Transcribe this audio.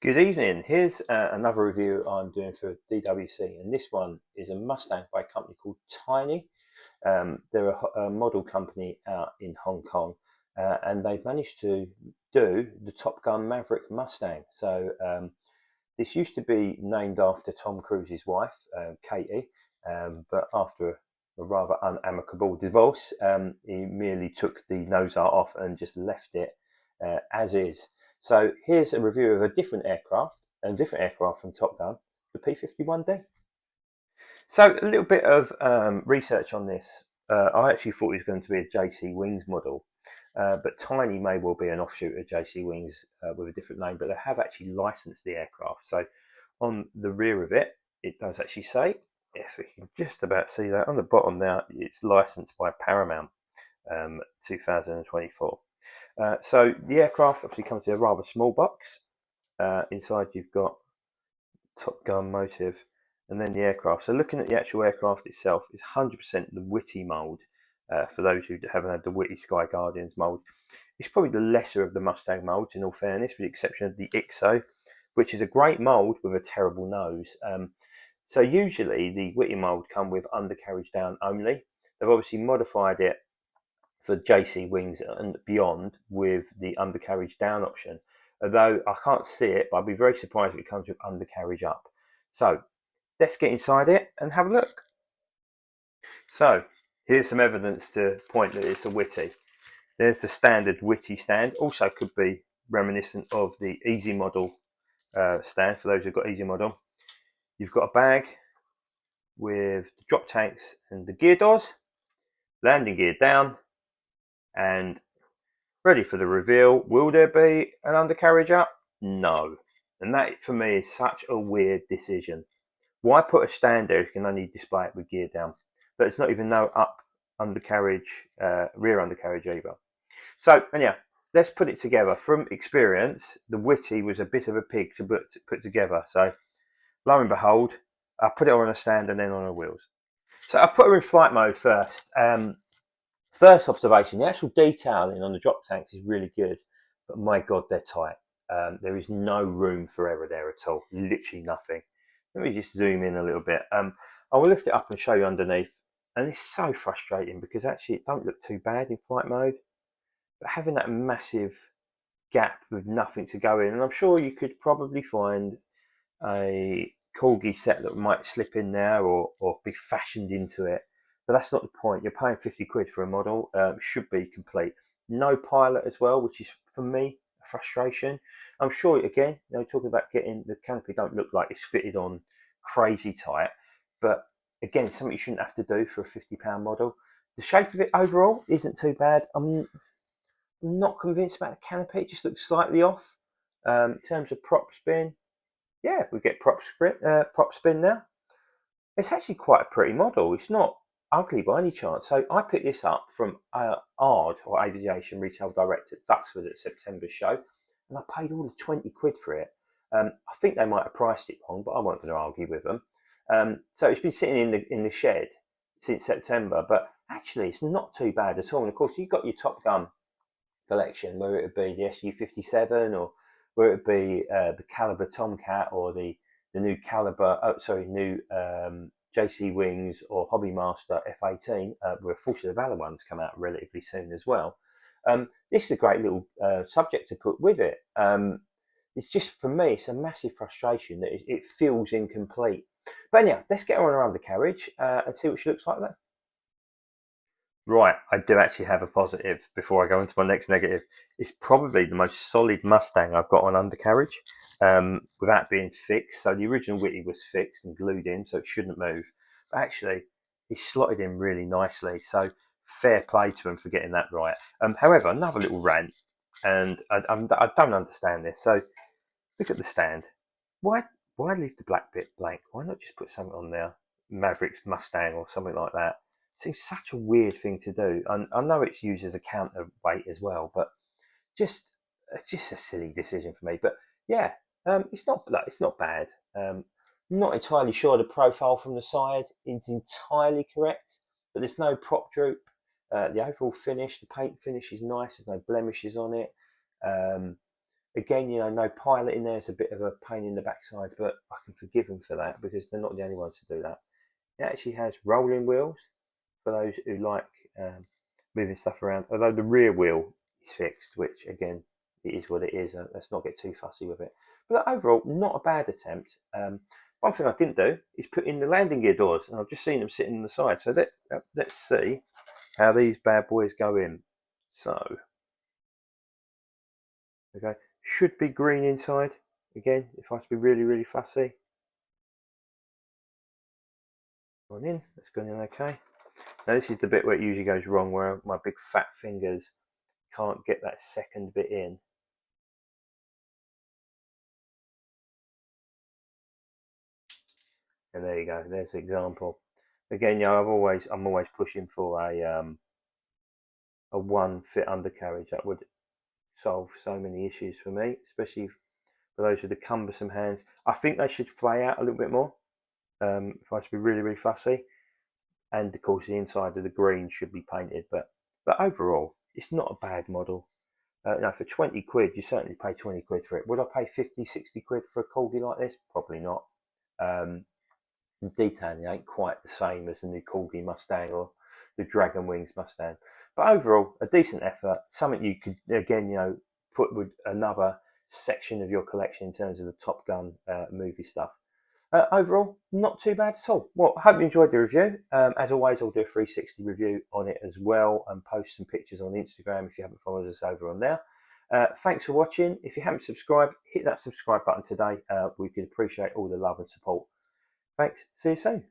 Good evening. Here's another review I'm doing for DWC, and this one is a Mustang by a company called Tiny. They're a model company out in Hong Kong, and they've managed to do the Top Gun Maverick Mustang. So this used to be named after Tom Cruise's wife, Katie, but after a rather unamicable divorce, he merely took the nose art off and just left it as is. So here's a review of a different aircraft from Top Gun, the P-51D. So a little bit of research on this. I actually thought it was going to be a JC Wings model, but Tiny may well be an offshoot of JC Wings with a different name, but they have actually licensed the aircraft. So on the rear of it, it does actually say, if we can just about see that, on the bottom there, it's licensed by Paramount 2024. So the aircraft obviously comes in a rather small box. Inside you've got Top Gun motive and then the aircraft. So looking at the actual aircraft itself, it's 100% the WWII mould. For those who haven't had the WWII Sky Guardians mould, it's probably the lesser of the Mustang moulds in all fairness, with the exception of the IXO, which is a great mould with a terrible nose. So usually the WWII mould come with undercarriage down only. They've obviously modified it for JC Wings and beyond with the undercarriage down option. Although I can't see it, but I'd be very surprised if it comes with undercarriage up. So let's get inside it and have a look. So here's some evidence to point that it's a WWII. There's the standard WWII stand. Also could be reminiscent of the Easy Model stand for those who've got Easy Model. You've got a bag with the drop tanks and the gear doors, landing gear down, and ready for the reveal. Will there be an undercarriage up? No. And that for me is such a weird decision. Why put a stand there if you can only display it with gear down? But it's not even no up undercarriage, rear undercarriage either. So anyhow, let's put it together. From experience, the WWII was a bit of a pig to put together. So lo and behold, I put it on a stand and then on the wheels. So I put her in flight mode first. First observation, the actual detailing on the drop tanks is really good, but my God, they're tight. There is no room for error there at all, literally nothing. Let me just zoom in a little bit. I will lift it up and show you underneath, and it's so frustrating because actually it don't look too bad in flight mode, but having that massive gap with nothing to go in, and I'm sure you could probably find a Corgi set that might slip in there or be fashioned into it. But that's not the point. You're paying 50 quid for a model. Should be complete. No pilot as well, which is for me a frustration. I'm sure again, talking about getting the canopy don't look like it's fitted on crazy tight, but again, it's something you shouldn't have to do for a £50 model. The shape of it overall isn't too bad. I'm not convinced about the canopy. It just looks slightly off. In terms of prop spin, yeah, we get prop spin now. It's actually quite a pretty model. It's not ugly by any chance. So I picked this up from ARD, or Aviation Retail Direct at Duxford at September's show, and I paid all the 20 quid for it. I think they might have priced it wrong, but I wasn't going to argue with them. So it's been sitting in the shed since September, but actually it's not too bad at all. And of course, you've got your Top Gun collection, whether it be the SU-57 or whether it be the Caliber Tomcat or the new Caliber, new JC Wings or Hobby Master F18, where Force of the Valor ones come out relatively soon as well. This is a great little subject to put with it. It's just, for me, it's a massive frustration that it feels incomplete. But anyhow, let's get her on her undercarriage and see what she looks like then. Right, I do actually have a positive before I go into my next negative. It's probably the most solid Mustang I've got on undercarriage without being fixed. So the original WWII was fixed and glued in, so it shouldn't move. But actually, it's slotted in really nicely. So fair play to them for getting that right. However, another little rant, and I don't understand this. So look at the stand. Why leave the black bit blank? Why not just put something on there? Maverick's Mustang or something like that. Seems such a weird thing to do. And I know it's used as a counterweight as well, but it's just a silly decision for me. But yeah, it's not bad. Not entirely sure the profile from the side is entirely correct, but there's no prop droop. The overall finish, the paint finish is nice. There's no blemishes on it. Again, you know, no pilot in there is a bit of a pain in the backside, but I can forgive them for that because they're not the only ones to do that. It actually has rolling wheels for those who like moving stuff around, although the rear wheel is fixed, which again, it is what it is. Let's not get too fussy with it. But overall, not a bad attempt. One thing I didn't do is put in the landing gear doors, and I've just seen them sitting on the side. So let's see how these bad boys go in. So, okay, should be green inside. Again, if I have to be really, really fussy. Gone in, that's gone in okay. Now this is the bit where it usually goes wrong, where my big fat fingers can't get that second bit in. And there you go. There's the example. Again, you know, I'm always pushing for a one fit undercarriage. That would solve so many issues for me, especially for those with the cumbersome hands. I think they should flay out a little bit more. If I was to be really, really fussy, and of course the inside of the green should be painted. But overall, it's not a bad model. No, for 20 quid, you certainly pay 20 quid for it. Would I pay 50, 60 quid for a Corgi like this? Probably not. The detailing ain't quite the same as the new Corgi Mustang or the Dragon Wings Mustang. But overall, a decent effort. Something you could, again, you know, put with another section of your collection in terms of the Top Gun movie stuff. Overall, not too bad at all. Well, I hope you enjoyed the review. As always, I'll do a 360 review on it as well and post some pictures on Instagram if you haven't followed us over on there. Thanks for watching. If you haven't subscribed, hit that subscribe button today. We could appreciate all the love and support. Thanks. See you soon.